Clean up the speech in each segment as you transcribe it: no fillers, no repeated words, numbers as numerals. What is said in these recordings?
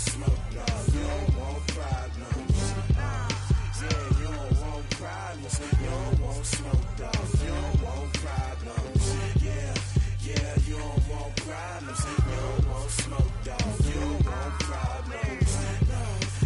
smoke, dog. You don't want problems. Yeah, you don't want problems. You don't want smoke, dog. You don't want problems. Yeah, you don't want problems. You don't want smoke, dog. You don't want problems. No,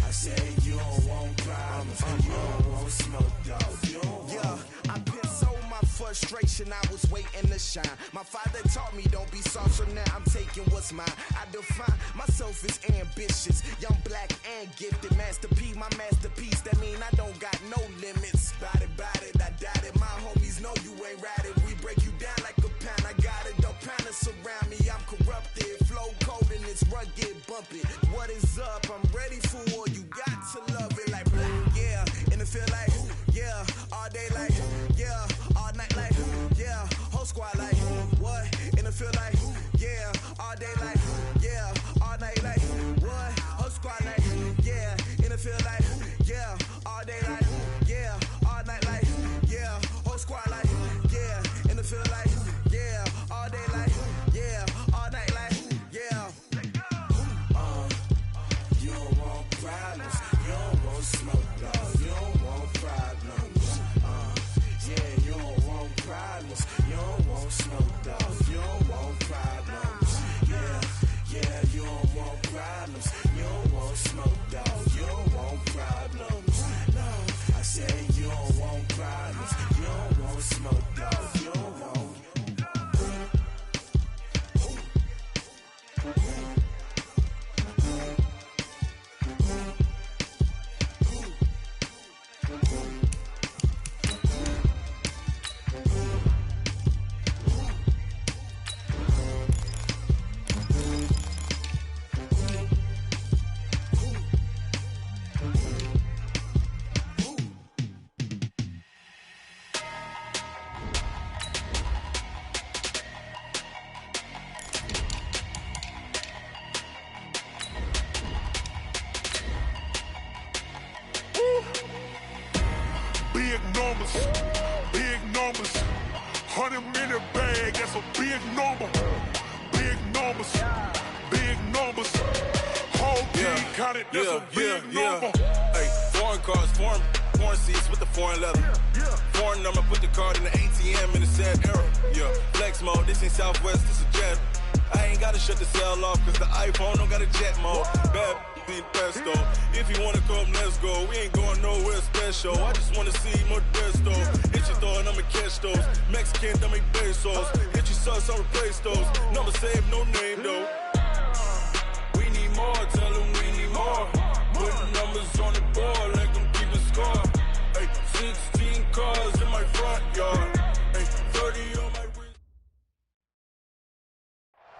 I say you don't want problems. You don't want smoke, dog. You don't want. Yeah, I been so my frustration. I was waiting to shine. My father taught me don't be soft, so now I'm taking what's mine. I define myself as ambitious, young, black, and gifted. Master P, my masterpiece. That mean I don't got no limits. Bout it, I doubt it. My homies know you ain't ratted. We break you down like a pound. I got it, don't pound to surround me. I'm corrupted, flow cold and it's rugged, bumpy. What is up? I'm ready for war. You got to love it like black, yeah. And it feel like, yeah. All day like, yeah. All night like, yeah. Whole squad like, what? And it feel like, yeah. All day like, yeah. All night like, what? Whole squad like, yeah. And it feel like, yeah. All day like, yeah. All night like, yeah. Whole squad like, yeah. And it feel like, yeah. All day like, yeah. All night like, yeah. You don't want problems. You don't want smoke, dog. You don't want problems. Yeah, you don't want problems. You don't want smoke, dog. You don't want problems. Yeah, you don't want problems. You don't want smoke, dog. You don't want problems. No, I say you don't want problems. You don't want smoke, dog. You don't want. Big numbers, 100-minute bag, that's a big number. Big numbers, whole team counted, that's a big number. Hey, foreign cars, foreign seats with the foreign leather. Foreign number, put the card in the ATM in the sad era. Yeah, flex mode, this ain't Southwest, this a jet. I ain't gotta shut the cell off, cause the iPhone don't got a jet mode. Bad pesto. If you wanna come, let's go. We ain't going nowhere special. I just wanna see Modesto. Hit your thought, I'ma catch those. Mexican, I make pesos. Hit your sus, I'll replace those. Number saved, no name though. We need more, tell them we need more. Putting numbers on the board, like them keeping score. Hey, 16 cars in my front yard. Hey, 30 on my wrist.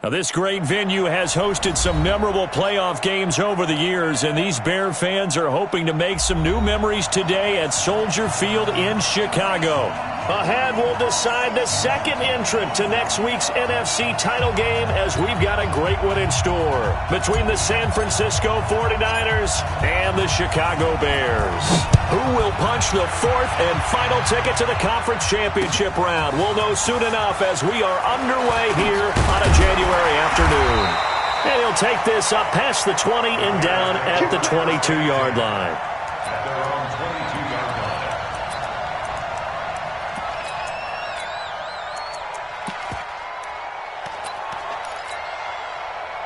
Now, this great venue has hosted some memorable playoff games over the years, and these Bear fans are hoping to make some new memories today at Soldier Field in Chicago. Ahead, we'll decide the second entrant to next week's NFC title game, as we've got a great one in store between the San Francisco 49ers and the Chicago Bears. Who will punch the fourth and final ticket to the conference championship round? We'll know soon enough as we are underway here on a January afternoon. And he'll take this up past the 20 and down at the 22-yard line.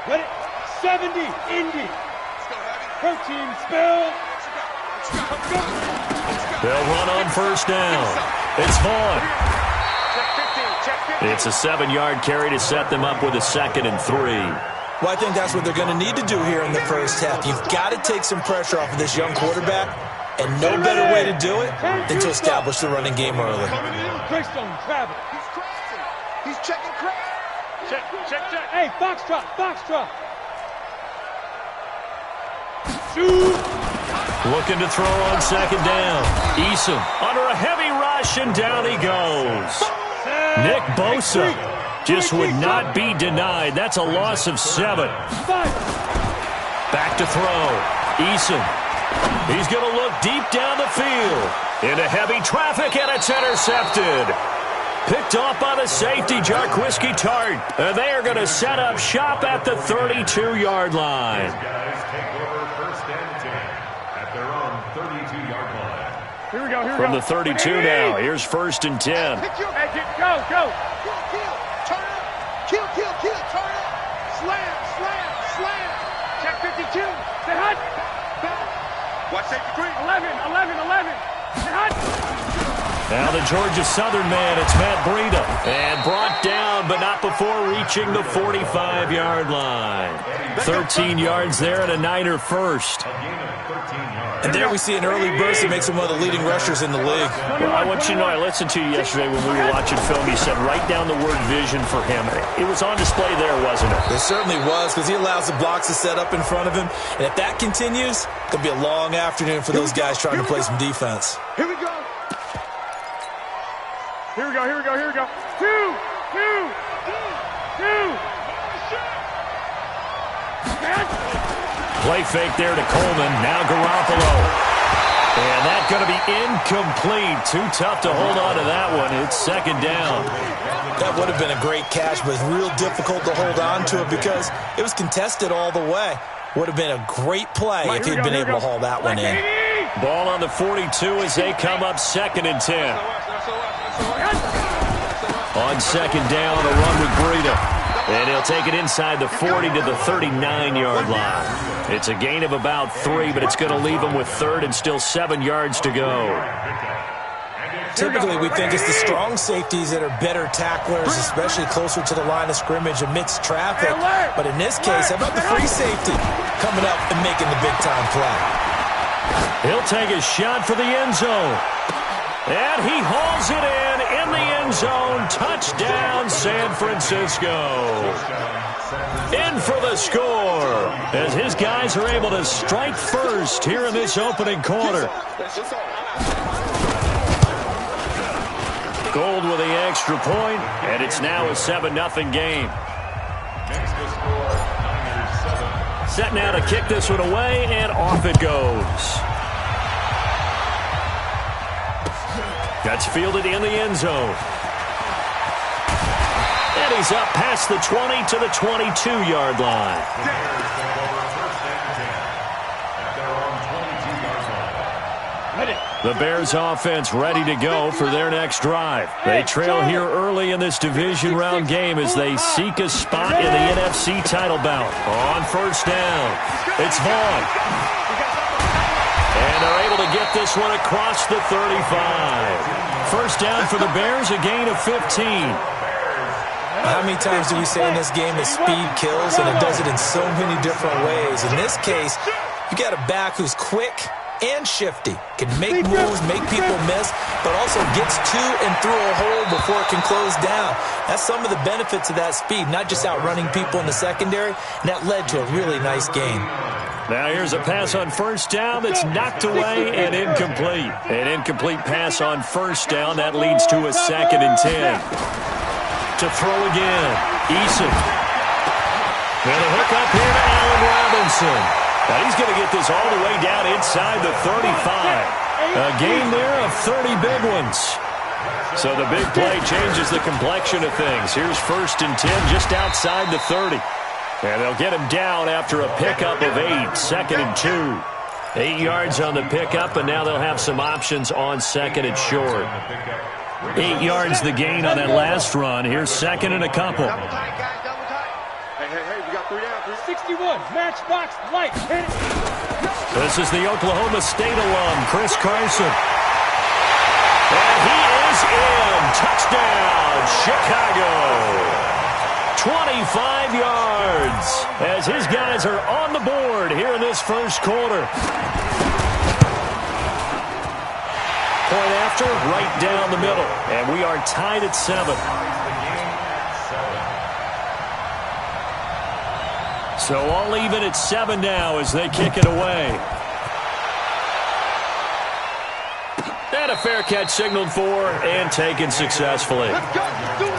Ready? 70, Indy. Protein spill. They'll run on first down. It's Vaughn. It's a 7-yard carry to set them up with a 2nd and 3. Well, I think that's what they're going to need to do here in the first half. You've got to take some pressure off of this young quarterback, and no better way to do it than to establish the running game early. Greystone, Travis. He's checking crap. Check. Hey, Foxtrot. Shoot. Looking to throw on 2nd down. Eason under a heavy rush, and down he goes. Nick Bosa just would not be denied. That's a loss of 7. Back to throw. Eason. He's going to look deep down the field. Into heavy traffic, and it's intercepted. Picked off by the safety, Jarquiski Tart. And they are going to set up shop at the 32-yard line. Here we go, From the 32 now, here's 1st and 10. Go. Kill, turn up. Slam. Check 52. Say hut. Watch safety green. 11. Say hut. Now the Georgia Southern man, it's Matt Breida. And brought down, but not before reaching the 45-yard line. 13 yards there and a Niner first. And there we see an early burst that makes him one of the leading rushers in the league. Well, I want you to know, I listened to you yesterday when we were watching film. You said write down the word vision for him. It was on display there, wasn't it? It certainly was, because he allows the blocks to set up in front of him. And if that continues, it'll be a long afternoon for those guys trying to play some defense. Here we go. Two. Play fake there to Coleman. Now Garoppolo. And that's going to be incomplete. Too tough to hold on to that one. It's 2nd down. That would have been a great catch, but it's real difficult to hold on to it because it was contested all the way. Would have been a great play if he'd been able to haul that one in. Ball on the 42 as they come up 2nd and 10. On 2nd down, a run with Breida. And he'll take it inside the 40 to the 39-yard line. It's a gain of about 3, but it's going to leave him with 3rd and still 7 yards to go. Typically, we think it's the strong safeties that are better tacklers, especially closer to the line of scrimmage amidst traffic. But in this case, how about the free safety coming up and making the big-time play? He'll take a shot for the end zone. And he hauls it in the end zone. Touchdown, San Francisco. In for the score as his guys are able to strike first here in this opening quarter. Gold with the extra point, and it's now a 7-0 game. Set now to kick this one away, and off it goes. That's fielded in the end zone. And he's up past the 20 to the 22-yard line. The Bears offense ready to go for their next drive. They trail here early in this division round game as they seek a spot in the NFC title bout. On 1st down, it's Vaughn. And they're able to get this one across the 35. 1st down for the Bears, a gain of 15. How many times do we say in this game that speed kills, and it does it in so many different ways? In this case, you got a back who's quick and shifty, can make moves, make people miss, but also gets to and through a hole before it can close down. That's some of the benefits of that speed, not just outrunning people in the secondary, and that led to a really nice game. Now here's a pass on 1st down that's knocked away and incomplete. An incomplete pass on 1st down. That leads to a 2nd and 10. To throw again. Eason. And a hook up here to Allen Robinson. Now he's going to get this all the way down inside the 35. A gain there of 30 big ones. So the big play changes the complexion of things. Here's 1st and 10 just outside the 30. And they'll get him down after a pickup of 8, 2nd and 2. 8 yards on the pickup, and now they'll have some options on 2nd and short. 8 yards the gain on that last run. Here's 2nd and a couple. Hey, we got 3 down. 61, matchbox, light, hit it. This is the Oklahoma State alum, Chris Carson. And he is in. Touchdown, Chicago. 25 yards as his guys are on the board here in this 1st quarter. Point after, right down the middle. And we are tied at 7. So all even at 7 now as they kick it away. And a fair catch signaled for and taken successfully. Let's go, let's do it.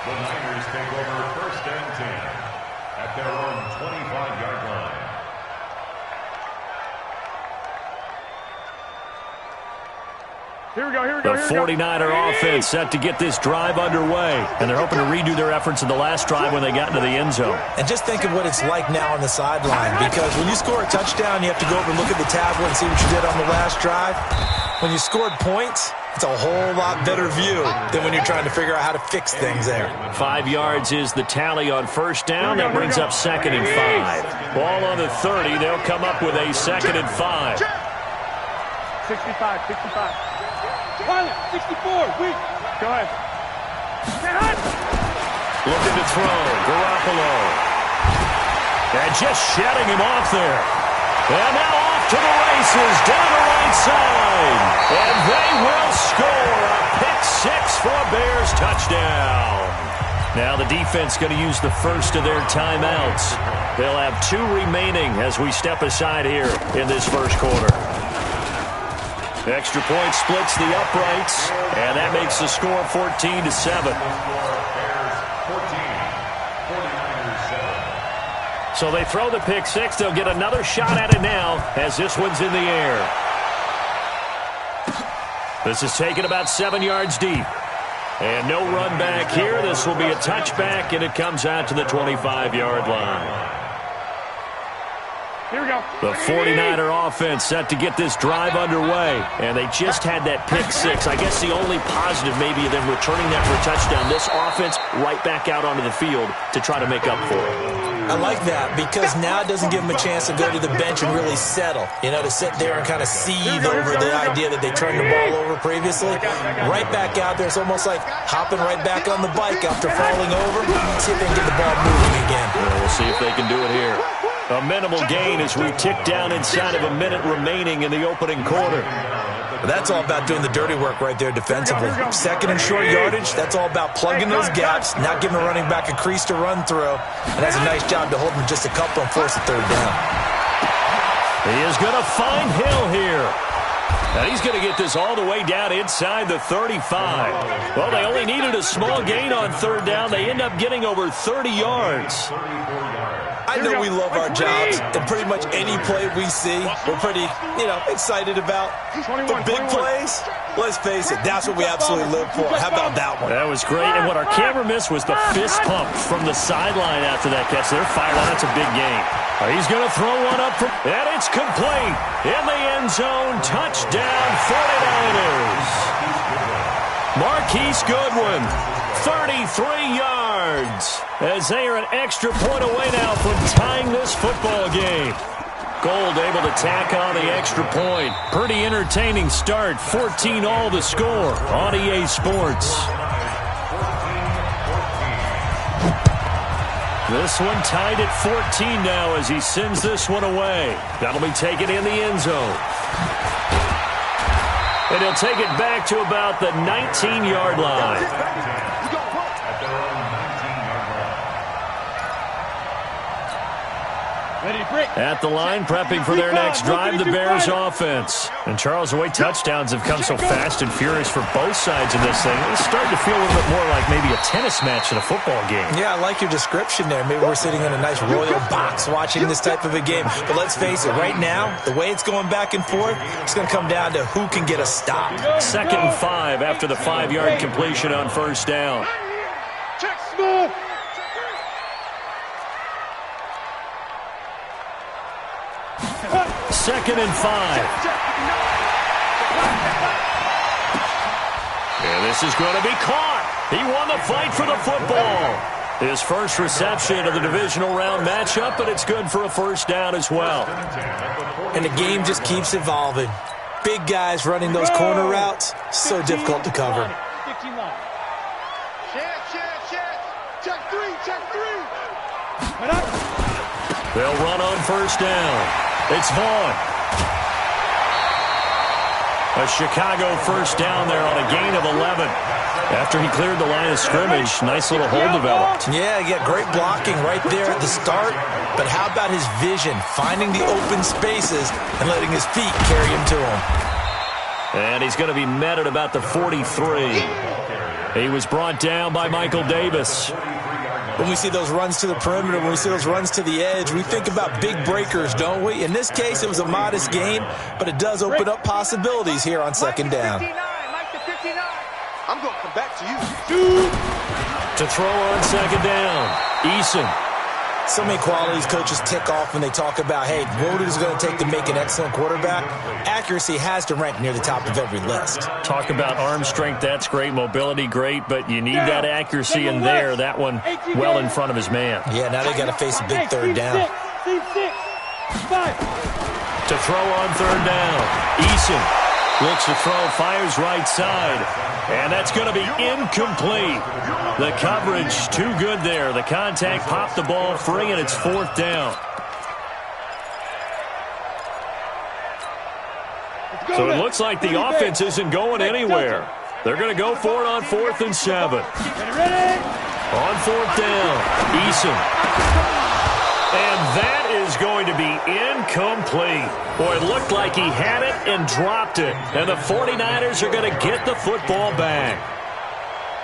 The Niners take over 1st and 10 at their own 25-yard line. Here we go. The 49er offense set to get this drive underway, and they're hoping to redo their efforts in the last drive when they got into the end zone. And just think of what it's like now on the sideline, because when you score a touchdown, you have to go over and look at the tablet and see what you did on the last drive. When you scored points, it's a whole lot better view than when you're trying to figure out how to fix things there. 5 yards is the tally on first down. That brings up 2nd and 5. Ball on the 30. They'll come up with a 2nd and 5. 65. Pilot, 64, weak. Go ahead. Looking to throw, Garoppolo. And just shedding him off there. And now off to the races, down the right side. And they will score a pick-6 for a Bears touchdown. Now the defense going to use the first of their timeouts. They'll have 2 remaining as we step aside here in this first quarter. Extra point splits the uprights, and that makes the score 14-7. So they throw the pick-6. They'll get another shot at it now as this one's in the air. This is taken about 7 yards deep. And no run back here. This will be a touchback, and it comes out to the 25-yard line. Here we go. The 49er offense set to get this drive underway, and they just had that pick-6. I guess the only positive maybe of them returning that for a touchdown. This offense right back out onto the field to try to make up for it. I like that because now it doesn't give them a chance to go to the bench and really settle. You know, to sit there and kind of seethe over the idea that they turned the ball over previously. Right back out there. It's almost like hopping right back on the bike after falling over. See if they can get the ball moving again. Well, we'll see if they can do it here. A minimal gain as we tick down inside of a minute remaining in the opening quarter. But that's all about doing the dirty work right there defensively. 2nd and short yardage, that's all about plugging those gaps, not giving a running back a crease to run through. And that's a nice job to hold them just a couple and force a 3rd down. He is going to find Hill here. And he's going to get this all the way down inside the 35. Well, they only needed a small gain on 3rd down. They end up getting over 30 yards. I know we love our jobs, and pretty much any play we see, we're pretty, excited about. But big plays, let's face it, that's what we absolutely live for. How about that one? That was great, and what our camera missed was the fist pump from the sideline after that catch. They're fired on. That's a big game. He's going to throw one up, and it's complete. In the end zone, touchdown 49ers. Marquise Goodwin, 33 yards, as they are an extra point away now from tying this football game. Gold able to tack on the extra point. Pretty entertaining start. 14-all the score on EA Sports. This one tied at 14 now as he sends this one away. That'll be taken in the end zone. And he'll take it back to about the 19-yard line. At the line, prepping for their next drive, the Bears offense. And Charles, the way touchdowns have come so fast and furious for both sides of this thing, it's starting to feel a little bit more like maybe a tennis match than a football game. Yeah, I like your description there. Maybe we're sitting in a nice royal box watching this type of a game. But let's face it, right now, the way it's going back and forth, it's going to come down to who can get a stop. 2nd and 5 after the 5-yard completion on first down. Check smooth. Second and 5. And this is going to be caught. He won the fight for the football. His first reception of the divisional round matchup, but it's good for a first down as well. And the game just keeps evolving. Big guys running those corner routes, so difficult to cover. They'll run on first down. It's Vaughn. A Chicago first down there on a gain of 11. After he cleared the line of scrimmage, nice little hole developed. Yeah, he got great blocking right there at the start. But how about his vision, finding the open spaces and letting his feet carry him to him? And he's going to be met at about the 43. He was brought down by Michael Davis. When we see those runs to the perimeter, when we see those runs to the edge, we think about big breakers, don't we? In this case, it was a modest gain, but it does open up possibilities here on second down. I'm going to come back to you. To throw on second down, Eason. So many qualities coaches tick off when they talk about, hey, what is it going to take to make an excellent quarterback? Accuracy has to rank near the top of every list. Talk about arm strength, that's great. Mobility, great, but you need that accuracy in there. That one well in front of his man. Yeah, now they got to face a big third down. To throw on third down, Eason looks to throw, fires right side, and that's going to be incomplete. The coverage too good there. The contact popped the ball free, and it's fourth down. So it looks like the offense isn't going anywhere. They're going to go for it on 4th and 7. On 4th down, Eason. And that is going to be incomplete. Boy, it looked like he had it and dropped it. And the 49ers are going to get the football back.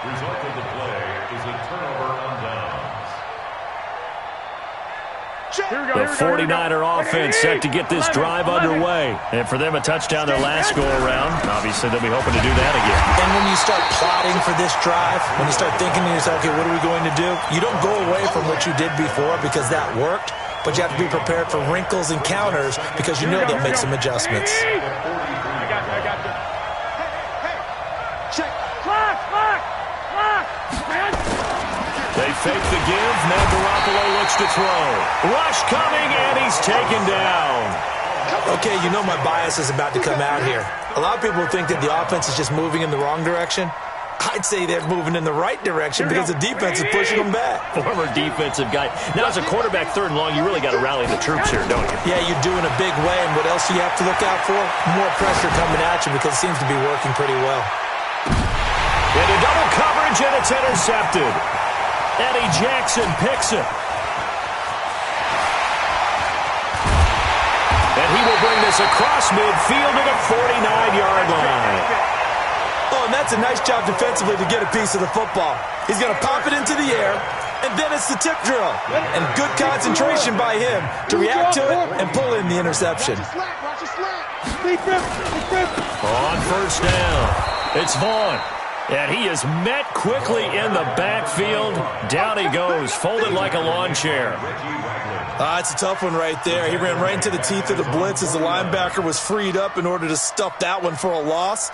Result of the play is a turnover on downs. The 49er offense set to get this drive underway. And for them, a touchdown their last go-around. Obviously, they'll be hoping to do that again. And when you start plotting for this drive, when you start thinking to yourself, okay, what are we going to do? You don't go away from what you did before because that worked, but you have to be prepared for wrinkles and counters because you know they'll make some adjustments. I got you. Hey, check. Clock, man. They fake the give. Now Garoppolo looks to throw. Rush coming, and he's taken down. Okay, you know my bias is about to come out here. A lot of people think that the offense is just moving in the wrong direction. I'd say they're moving in the right direction because the defense is pushing them back. Former defensive guy. Now, as a quarterback, 3rd and long, you really got to rally the troops here, don't you? Yeah, you do in a big way. And what else do you have to look out for? More pressure coming at you because it seems to be working pretty well. Into double coverage, and it's intercepted. Eddie Jackson picks it. And he will bring this across midfield to the 49-yard line. Oh, and that's a nice job defensively to get a piece of the football. He's going to pop it into the air, and then it's the tip drill. And good concentration by him to react to it and pull in the interception. On 1st down, it's Vaughn. And he is met quickly in the backfield. Down he goes, folded like a lawn chair. It's a tough one right there. He ran right into the teeth of the blitz as the linebacker was freed up in order to stuff that one for a loss.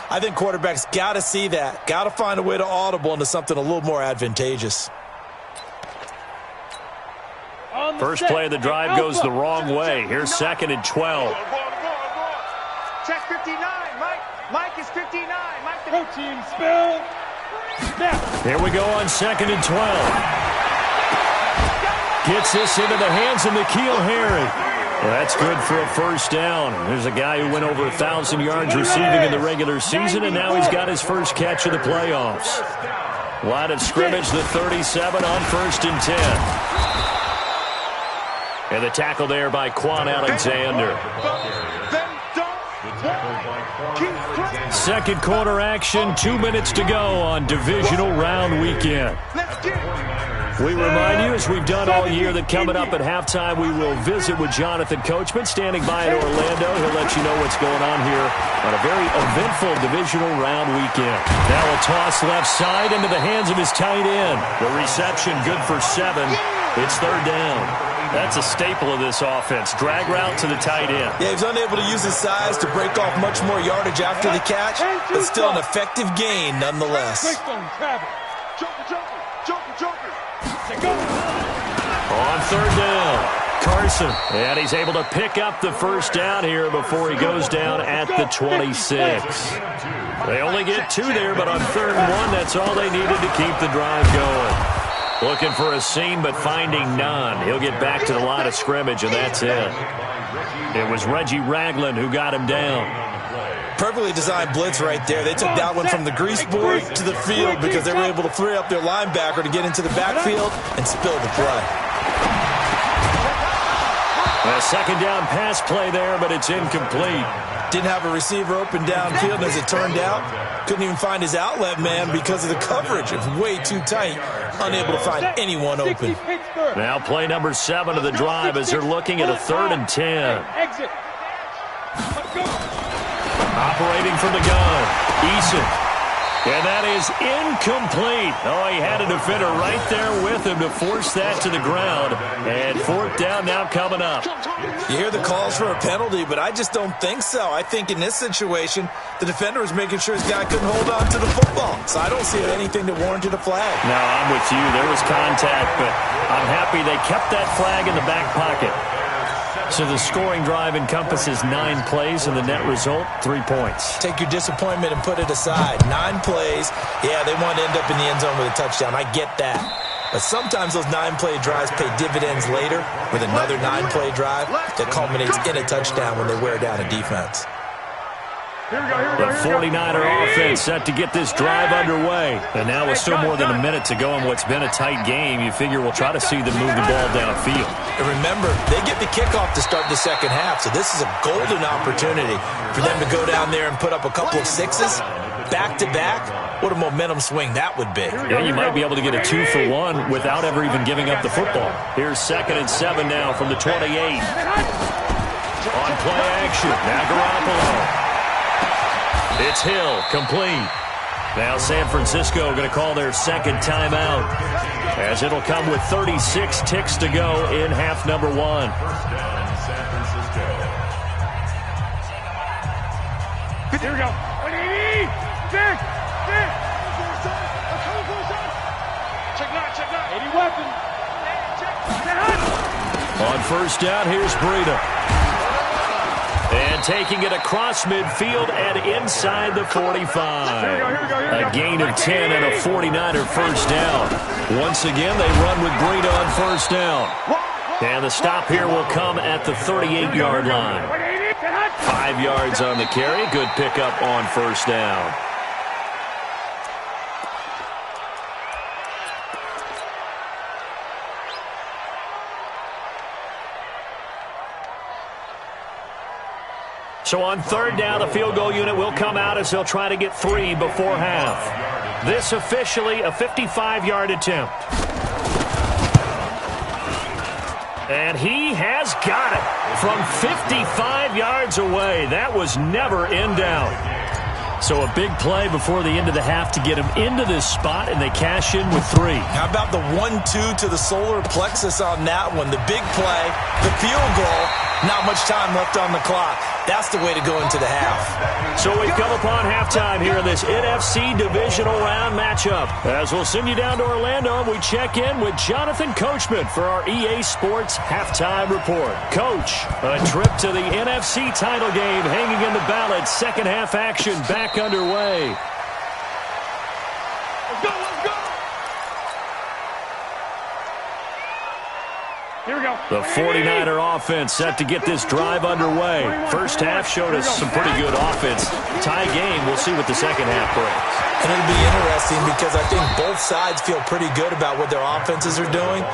I think quarterbacks got to see that. Got to find a way to audible into something a little more advantageous. First play of the drive goes the wrong way. Here's 2nd and 12. Check 59, Mike. Mike is 59. Mike the protein spill. Here we go on 2nd and 12. Gets this into the hands of N'Keal Harry. Well, that's good for a 1st down. There's a guy who went over 1,000 yards receiving in the regular season, and now he's got his first catch of the playoffs. Line of scrimmage, the 37 on 1st and 10. And the tackle there by Quan Alexander. Second quarter action, 2 minutes to go on divisional round weekend. We remind you, as we've done all year, that coming up at halftime, we will visit with Jonathan Coachman, standing by in Orlando. He'll let you know what's going on here on a very eventful divisional round weekend. Now a toss left side into the hands of his tight end. The reception good for 7. It's 3rd down. That's a staple of this offense. Drag route to the tight end. Yeah, he's unable to use his size to break off much more yardage after the catch, but still an effective gain nonetheless. On 3rd down, Carson. And he's able to pick up the 1st down here before he goes down at the 26. They only get 2 there, but on 3rd and 1, that's all they needed to keep the drive going. Looking for a seam, but finding none. He'll get back to the line of scrimmage, and that's it. It was Reggie Ragland who got him down. Perfectly designed blitz right there. They took that one from the grease board to the field because they were able to free up their linebacker to get into the backfield and spill the play. A 2nd down pass play there, but it's incomplete. Didn't have a receiver open downfield, and as it turned out, couldn't even find his outlet man because of the coverage. It's way too tight, unable to find anyone open. Now play number 7 of the drive as they're looking at a 3rd and 10. Operating from the gun, Eason. And that is incomplete. Oh, he had a defender right there with him to force that to the ground. And fourth down now coming up. You hear the calls for a penalty, but I just don't think so. I think in this situation, the defender was making sure his guy couldn't hold on to the football. So I don't see anything that warranted a flag. No, I'm with you. There was contact, but I'm happy they kept that flag in the back pocket. So the scoring drive encompasses 9 plays, and the net result, 3 points. Take your disappointment and put it aside. 9 plays, yeah, they want to end up in the end zone with a touchdown. I get that. But sometimes those 9-play drives pay dividends later with another 9-play drive that culminates in a touchdown when they wear down a defense. The 49er offense set to get this drive underway. And now with still more than a minute to go in what's been a tight game, you figure we'll try to see them move the ball downfield. And remember, they get the kickoff to start the second half, so this is a golden opportunity for them to go down there and put up a couple of sixes back-to-back. What a momentum swing that would be. Yeah, you might be able to get a 2-for-1 without ever even giving up the football. Here's 2nd and 7 now from the 28. On play action, now Garoppolo. It's Hill, complete. Now San Francisco going to call their second timeout, as it'll come with 36 ticks to go in half number 1. San Francisco. Here we go. 180. Check not. 80 weapon. On first down, here's Breida. And taking it across midfield and inside the 45. A gain of 10 and a 49er first down. Once again, they run with Breida on first down. And the stop here will come at the 38-yard line. 5 yards on the carry. Good pickup on first down. So on third down, the field goal unit will come out as they'll try to get 3 before half. This officially a 55-yard attempt. And he has got it from 55 yards away. That was never in doubt. So a big play before the end of the half to get him into this spot, and they cash in with 3. How about the 1-2 to the solar plexus on that one? The big play, the field goal, not much time left on the clock. That's the way to go into the half. So we've come upon halftime here in this NFC divisional round matchup. As we'll send you down to Orlando, we check in with Jonathan Coachman for our EA Sports Halftime Report. Coach, a trip to the NFC title game hanging in the balance. Second half action back underway. Let's go. Here we go. The 49er offense set to get this drive underway. First half showed us some pretty good offense. Tie game, we'll see what the second half brings. And it'll be interesting because I think both sides feel pretty good about what their offenses are doing.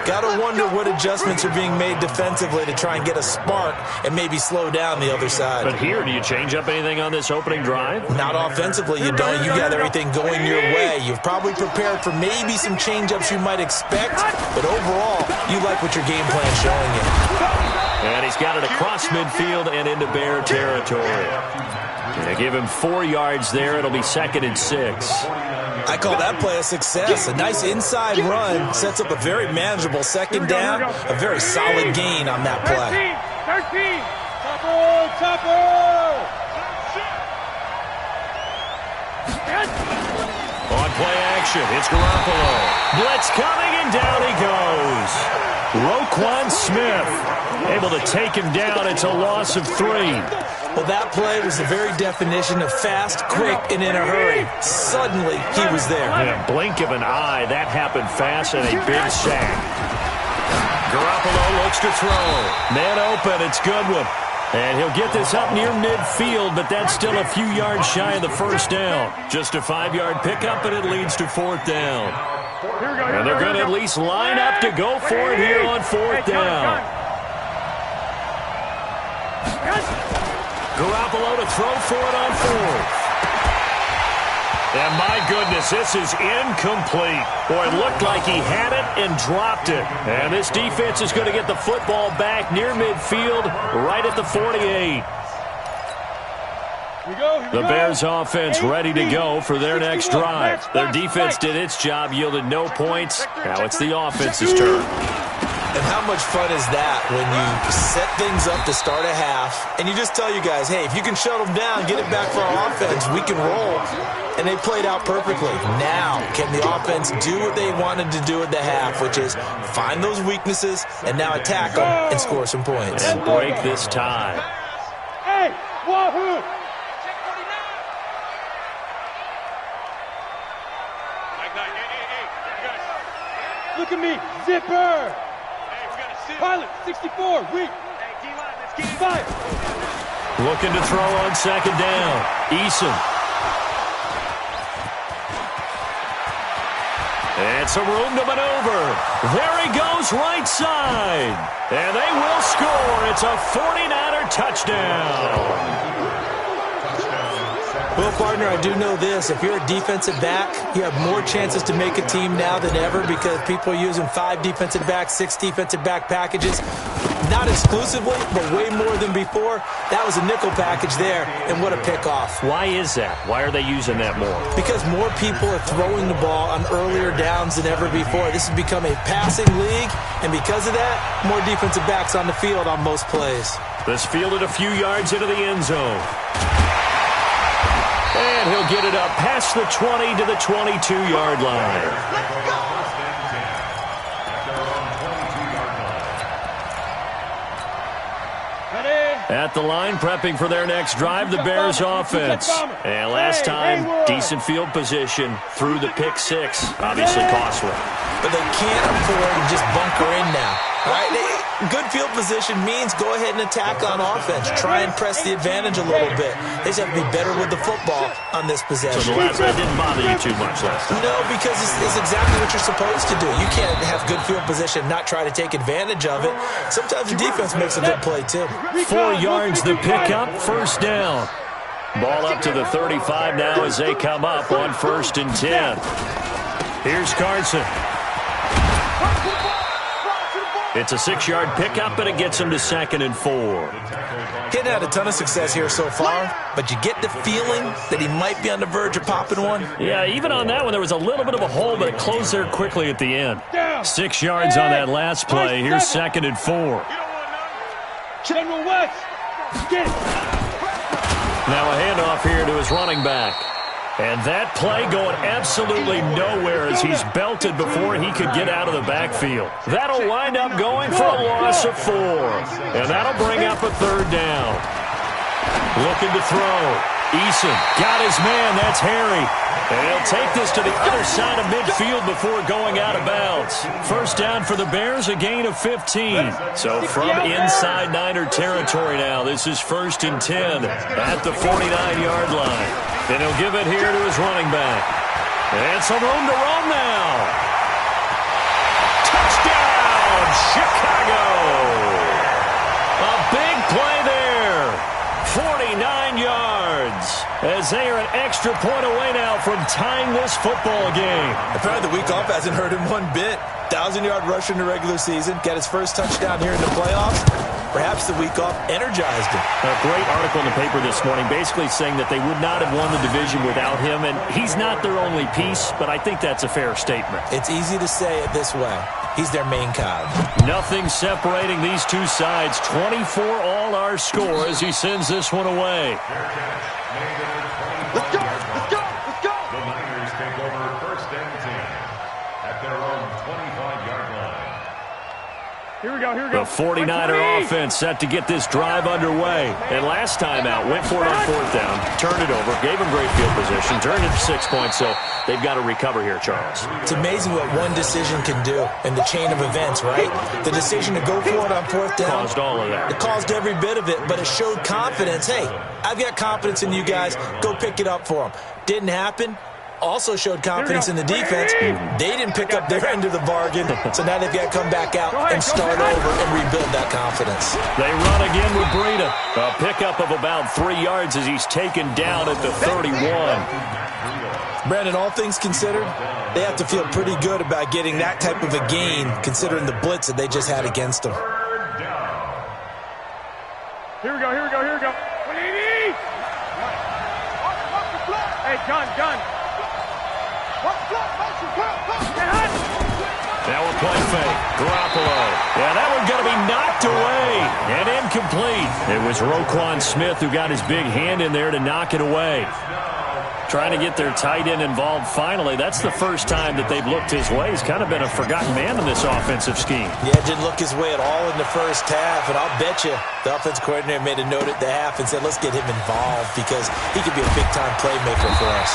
Got to wonder what adjustments are being made defensively to try and get a spark and maybe slow down the other side. But here, do you change up anything on this opening drive? Not offensively, you don't. You got everything going your way. You've probably prepared for maybe some change-ups you might expect, but overall, you like what your game plan's showing you. And he's got it across midfield and into Bear territory. They give him 4 yards there. It'll be 2nd and 6. I call that play a success. A nice inside run sets up a very manageable second down. A very solid gain on that play. 13. On play action, it's Garoppolo. Blitz coming, and down he goes. Roquan Smith able to take him down. It's a loss of 3. Well, that play was the very definition of fast, quick, and in a hurry. Suddenly, he was there. In a blink of an eye, that happened fast, and a big sack. Garoppolo looks to throw. Man open, it's Goodwin. And he'll get this up near midfield, but that's still a few yards shy of the first down. Just a 5-yard pickup, and it leads to 4th down. And they're going to at least line up to go for it here on 4th down. Garoppolo to throw for it on 4th. And my goodness, this is incomplete. Boy, it looked like he had it and dropped it. And this defense is going to get the football back near midfield, right at the 48. The Bears offense ready to go for their next drive. Their defense did its job, yielded no points. Now it's the offense's turn. And how much fun is that when you set things up to start a half and you just tell you guys, hey, if you can shut them down, get it back for our offense, we can roll. And they played out perfectly. Now, can the offense do what they wanted to do at the half, which is find those weaknesses and now attack them and score some points. And break this tie. Hey, wahoo! Look at me, zipper! Pilot, 64, weak. Fire. Looking to throw on second down. Eason. And some room to maneuver. There he goes, right side. And they will score. It's a 49er touchdown. Well, partner, I do know this. If you're a defensive back, you have more chances to make a team now than ever because people are using 5 defensive backs, 6 defensive back packages. Not exclusively, but way more than before. That was a nickel package there, and what a pickoff. Why is that? Why are they using that more? Because more people are throwing the ball on earlier downs than ever before. This has become a passing league, and because of that, more defensive backs on the field on most plays. This fielded a few yards into the end zone. And he'll get it up past the 20 to the 22-yard line. At the line, prepping for their next drive, the Bears offense. And last time, decent field position through the pick 6. Obviously costly. But they can't afford to just bunker in now. All right? Good field position means go ahead and attack on offense. Try and press the advantage a little bit. They just have to be better with the football on this possession. So the last that didn't bother you too much last time? No, because it's exactly what you're supposed to do. You can't have good field position and not try to take advantage of it. Sometimes the defense makes a good play, too. 4 yards the pickup, first down. Ball up to the 35 now as they come up on 1st and 10. Here's Carson. It's a 6-yard pickup, and it gets him to 2nd and 4. He hadn't had a ton of success here so far, but you get the feeling that he might be on the verge of popping one. Yeah, even on that one, there was a little bit of a hole, but it closed there quickly at the end. 6 yards on that last play. Here's 2nd and 4. General West, get it. Now a handoff here to his running back. And that play going absolutely nowhere as he's belted before he could get out of the backfield. That'll wind up going for a loss of 4. And that'll bring up a 3rd down. Looking to throw. Eason got his man. That's Harry. And he'll take this to the other side of midfield before going out of bounds. First down for the Bears, a gain of 15. So from inside Niner territory now, this is 1st and 10 at the 49-yard line. And he'll give it here to his running back. And some room to run now. Touchdown, Chicago! A big play there. 49 yards. As they are an extra point away now from tying this football game. Apparently the week off hasn't hurt him one bit. 1,000-yard rusher in the regular season. Got his first touchdown here in the playoffs. Perhaps the week off energized him. A great article in the paper this morning basically saying that they would not have won the division without him, and he's not their only piece, but I think that's a fair statement. It's easy to say it this way. He's their main cog. Nothing separating these two sides. 24 all our score as he sends this one away. Let's go, let's go, let's go. The Niners take over 1st and 10 at their own 25-yard line. Here we go, here we go. The 49er offense set to get this drive underway. And last time out, went for it on 4th down, turned it over, gave them great field position, turned it to 6 points, so they've got to recover here, Charles. It's amazing what one decision can do in the chain of events, right? The decision to go for it on 4th down. Caused all of that. It caused every bit of it, but it showed confidence. Hey, I've got confidence in you guys. Go pick it up for them. Didn't happen. Also showed confidence in the defense. They didn't pick up their end of the bargain, so now they've got to come back out and start over and rebuild that confidence. They run again with Breida. A pickup of about 3 yards as he's taken down at the 31. Brandon, all things considered, they have to feel pretty good about getting that type of a gain considering the blitz that they just had against them. Here we go, here we go, here we go. Hey, gun. Now a play fake. Garoppolo. Yeah, that one going to be knocked away and incomplete. It was Roquan Smith who got his big hand in there to knock it away. Trying to get their tight end involved finally. That's the first time that they've looked his way. He's kind of been a forgotten man in this offensive scheme. Yeah, didn't look his way at all in the first half, and I'll bet you the offense coordinator made a note at the half and said, let's get him involved because he could be a big-time playmaker for us.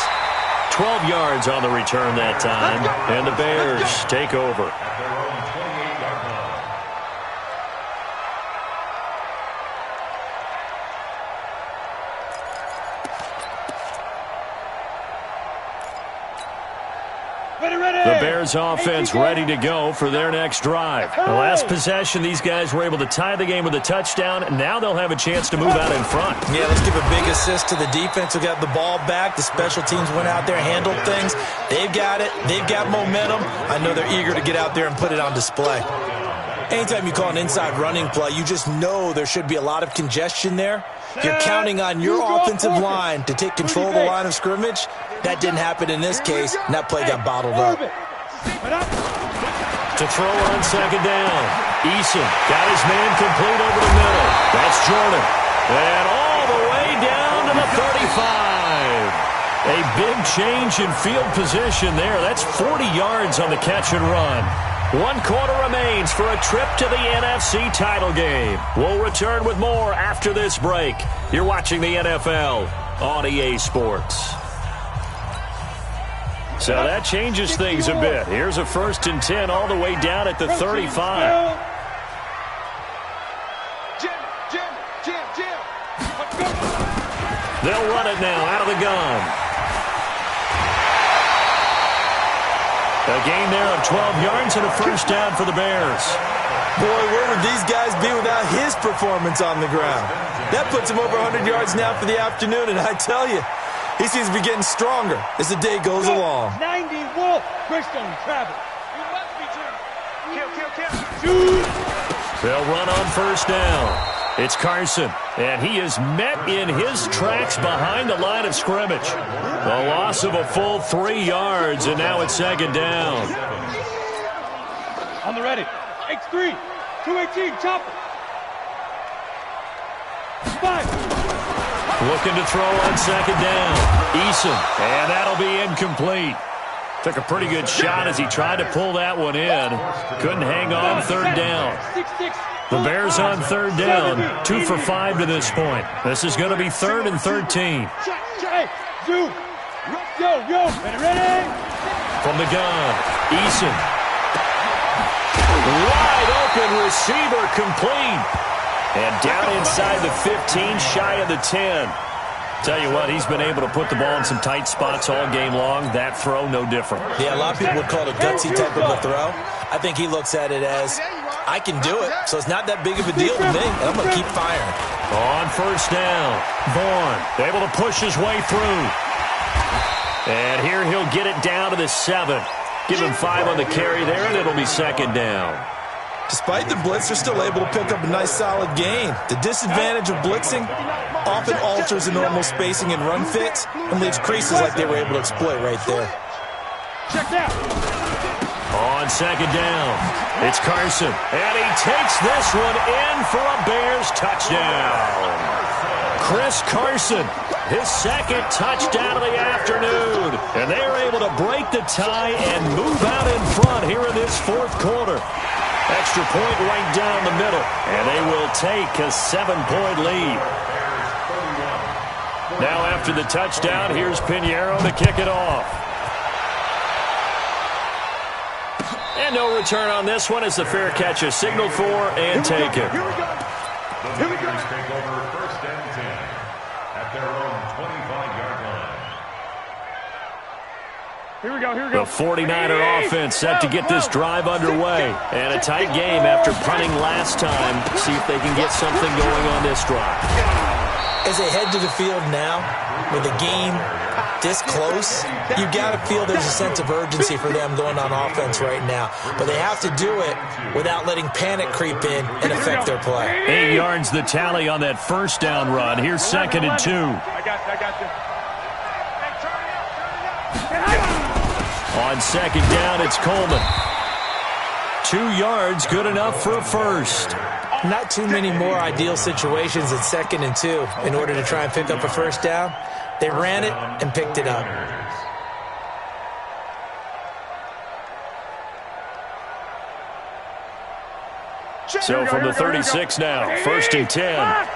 12 yards on the return that time, and the Bears take over. The Bears offense ready to go for their next drive. The last possession, these guys were able to tie the game with a touchdown. Now they'll have a chance to move out in front. Yeah, let's give a big assist to the defense who got the ball back. The special teams went out there, handled things. They've got it. They've got momentum. I know they're eager to get out there and put it on display. Anytime you call an inside running play, you just know there should be a lot of congestion there. You're counting on your offensive line to take control of the line of scrimmage. That didn't happen in this case, and that play got bottled up. To throw on second down. Eason got his man complete over the middle. That's Jordan. And all the way down to the 35. A big change in field position there. That's 40 yards on the catch and run. 1 quarter remains for a trip to the NFC title game. We'll return with more after this break. You're watching the NFL on EA Sports. So that changes things a bit. Here's a 1st and 10 all the way down at the 35. They'll run it now out of the gun. A gain there of 12 yards and a 1st down for the Bears. Boy, where would these guys be without his performance on the ground? That puts him over 100 yards now for the afternoon, and I tell you, he seems to be getting stronger as the day goes along. 90 Wolf, Christian Travis. You must be Kill. They'll run on 1st down. It's Carson, and he is met in his tracks behind the line of scrimmage. A loss of a full 3 yards, and now it's 2nd down. On the ready. X3. 218. Chopper. 5. Looking to throw on 2nd down. Eason, and that'll be incomplete. Took a pretty good shot as he tried to pull that one in. Couldn't hang on 3rd down. The Bears on 3rd down, 2 for 5 to this point. This is going to be 3rd and 13. Ready? From the gun, Eason. Wide open receiver complete. And down inside the 15, shy of the 10. Tell you what, he's been able to put the ball in some tight spots all game long. That throw, no different. Yeah, a lot of people would call it a gutsy type of a throw. I think he looks at it as, I can do it, so it's not that big of a deal to me, and I'm going to keep firing. On 1st down, Bourne able to push his way through. And here he'll get it down to the 7. Give him 5 on the carry there, and it'll be 2nd down. Despite the blitz, they're still able to pick up a nice, solid gain. The disadvantage of blitzing often alters the normal spacing and run fits and leaves creases like they were able to exploit right there. Check that. On 2nd down, it's Carson, and he takes this one in for a Bears touchdown. Chris Carson, his 2nd touchdown of the afternoon, and they are able to break the tie and move out in front here in this 4th quarter. Extra point right down the middle, and they will take a 7-point lead. Now after the touchdown, here's Pinheiro to kick it off. And no return on this one as the fair catch is signaled for and taken. The Bears take over 1st and 10 at their own 25-yard line. Here we go. The 49er offense set to get this drive underway. And a tight game after punting last time. See if they can get something going on this drive. As they head to the field now, with the game this close, you got to feel there's a sense of urgency for them going on offense right now. But they have to do it without letting panic creep in and affect their play. 8 yards the tally on that 1st down run. Here's 2nd and 2. I got this. On second down, it's Coleman. 2 yards, good enough for a first. Not too many more ideal situations at 2nd and 2 in order to try and pick up a first down. They ran it and picked it up. So from the 36 now, 1st and 10.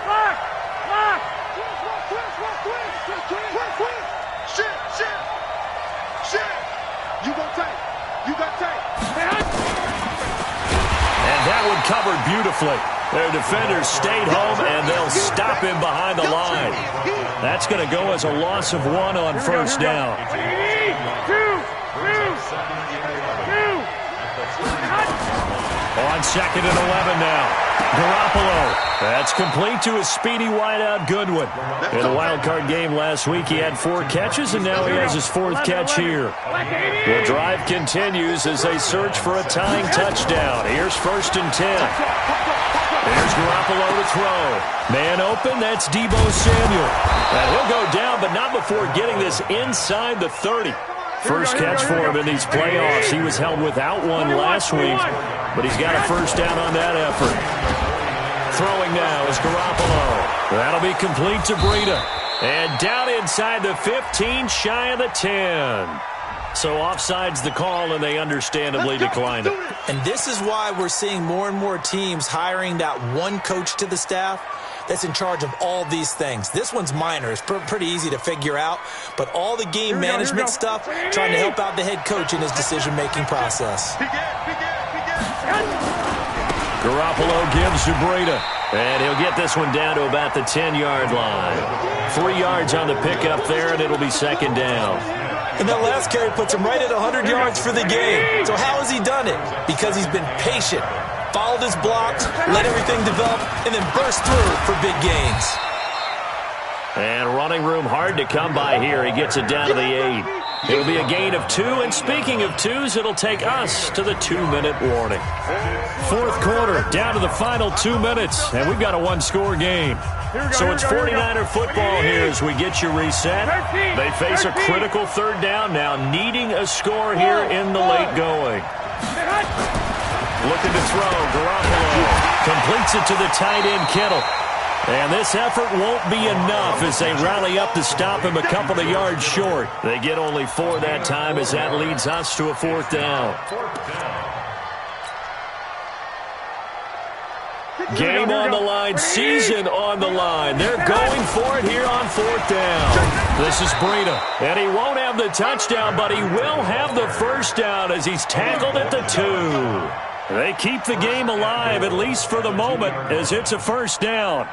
And that one covered beautifully. Their defenders stayed home, and they'll stop him behind the line. That's going to go as a loss of 1 on first down. On 2nd and 11 now. Garoppolo. That's complete to his speedy wideout Goodwin. In a wild card game last week, he had 4 catches, and now he has his 4th catch here. The drive continues as they search for a tying touchdown. Here's 1st and 10. There's Garoppolo to throw. Man open, that's Deebo Samuel. And he'll go down, but not before getting this inside the 30. First catch for him in these playoffs. He was held without one last week, but he's got a first down on that effort. Throwing now is Garoppolo. That'll be complete to Breida. And down inside the 15, shy of the 10. So offside's the call, and they understandably declined it. And this is why we're seeing more and more teams hiring that one coach to the staff that's in charge of all these things. This one's minor. It's pretty easy to figure out. But all the game management stuff, trying to help out the head coach in his decision-making process. Garoppolo gives to Breida. And he'll get this one down to about the 10-yard line. 3 yards on the pickup there, and it'll be 2nd down. And that last carry puts him right at 100 yards for the game. So how has he done it? Because he's been patient, followed his blocks, let everything develop, and then burst through for big gains. And running room hard to come by here. He gets it down to the 8. It'll be a gain of 2, and speaking of 2s, it'll take us to the 2-minute warning. 4th quarter, down to the final 2 minutes, and we've got a 1-score game. So it's 49er football here as we get you reset. They face a critical 3rd down now, needing a score here in the late going. Looking to throw, Garoppolo completes it to the tight end, Kittle. And this effort won't be enough as they rally up to stop him a couple of yards short. They get only 4 that time as that leads us to a 4th down. Game on the line, season on the line. They're going for it here on 4th down. This is Breida, and he won't have the touchdown, but he will have the first down as he's tackled at the 2. They keep the game alive, at least for the moment, as it's a first down.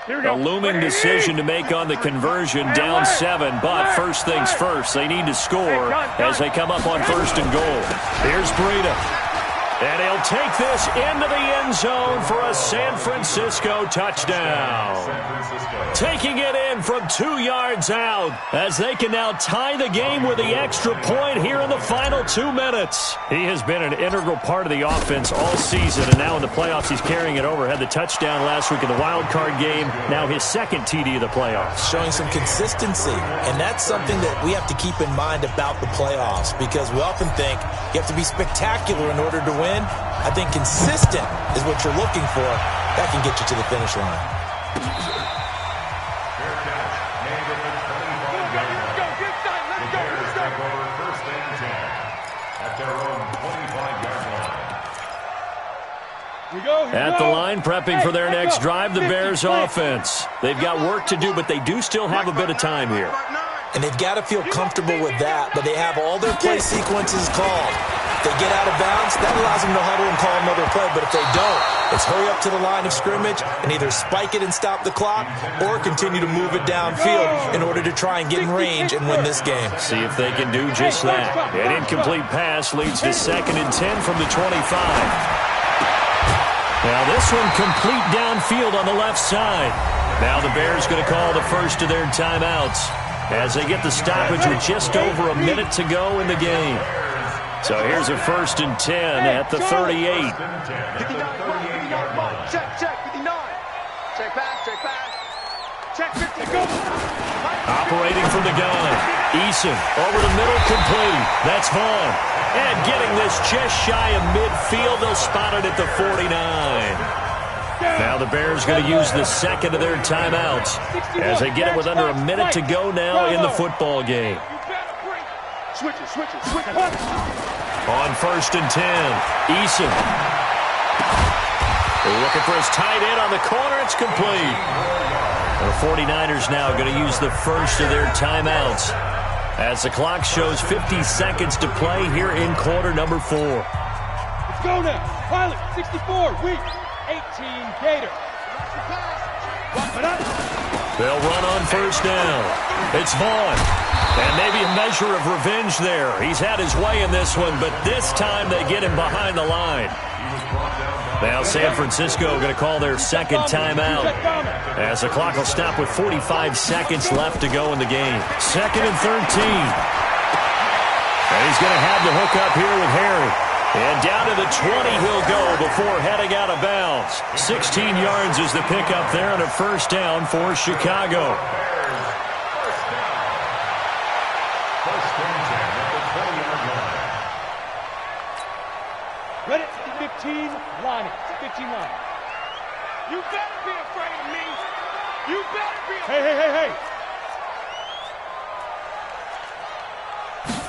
A looming decision to make on the conversion, down 7, but first things first, they need to score as they come up on 1st and goal. Here's Breida. And he'll take this into the end zone for a San Francisco touchdown. Taking it in from 2 yards out as they can now tie the game with the extra point here in the final 2 minutes. He has been an integral part of the offense all season, and now in the playoffs he's carrying it over. Had the touchdown last week in the wild card game, now his 2nd TD of the playoffs. Showing some consistency, and that's something that we have to keep in mind about the playoffs because we often think you have to be spectacular in order to win. I think consistent is what you're looking for. That can get you to the finish line. At the line, prepping for their next drive, the Bears offense. They've got work to do, but they do still have a bit of time here. And they've got to feel comfortable with that, but they have all their play sequences called. If they get out of bounds, that allows them to huddle and call another play. But if they don't, it's hurry up to the line of scrimmage and either spike it and stop the clock or continue to move it downfield in order to try and get in range and win this game. See if they can do just that. An incomplete pass leads to 2nd and 10 from the 25. Now this one complete downfield on the left side. Now the Bears going to call the first of their timeouts as they get the stoppage with just over a minute to go in the game. So here's a 1st and 10 at the 38. Check, 59. Check pass, check pass. Operating from the gun. Eason over the middle, complete. That's Vaughn. And getting this just shy of midfield. They'll spot it at the 49. Now the Bears going to use the second of their timeouts as they get it with under a minute to go now in the football game. Switch it. On 1st and 10, Eason. They're looking for his tight end on the corner. It's complete. The 49ers now going to use the first of their timeouts as the clock shows 50 seconds to play here in quarter number 4. Let's go now. Pilot, 64, weak, 18, Gator. They'll run on 1st down. It's Vaughn. And maybe a measure of revenge there. He's had his way in this one, but this time they get him behind the line. Now San Francisco going to call their second timeout as the clock will stop with 45 seconds left to go in the game. 2nd and 13. And he's going to have the hook up here with Harry. And down to the 20 he'll go before heading out of bounds. 16 yards is the pickup there on a 1st down for Chicago. Ready? 15 line. 15 line. You better be afraid of me. You better be afraid. Hey.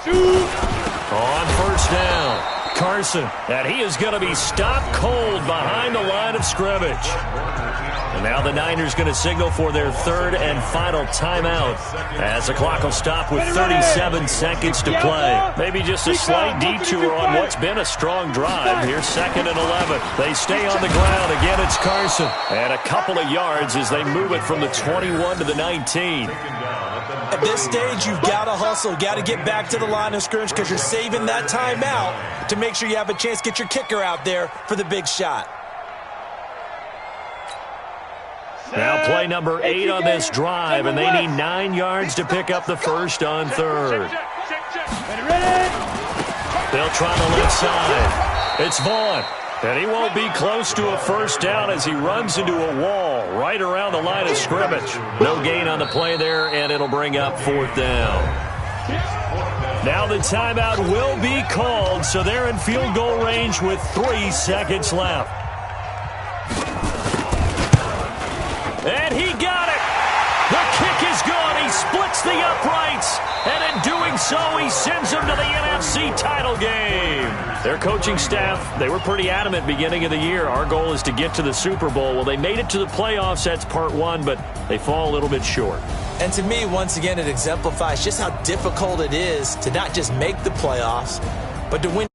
Shoot. On 1st down, Carson. And he is going to be stopped cold behind the line of scrimmage. And now the Niners going to signal for their 3rd and final timeout as the clock will stop with 37 seconds to play. Maybe just a slight detour on what's been a strong drive. Here's 2nd and 11. They stay on the ground. Again, it's Carson. And a couple of yards as they move it from the 21 to the 19. At this stage, you've got to hustle. Got to get back to the line of scrimmage because you're saving that timeout to make sure you have a chance to get your kicker out there for the big shot. Now play number 8 on this drive, and they need 9 yards to pick up the first on 3rd. They'll try the left side. It's Vaughn, and he won't be close to a 1st down as he runs into a wall right around the line of scrimmage. No gain on the play there, and it'll bring up 4th down. Now the timeout will be called, so they're in field goal range with 3 seconds left. And he got it. The kick is good. He splits the uprights. And in doing so, he sends them to the NFC title game. Their coaching staff, they were pretty adamant beginning of the year. Our goal is to get to the Super Bowl. Well, they made it to the playoffs. That's part 1, but they fall a little bit short. And to me, once again, it exemplifies just how difficult it is to not just make the playoffs, but to win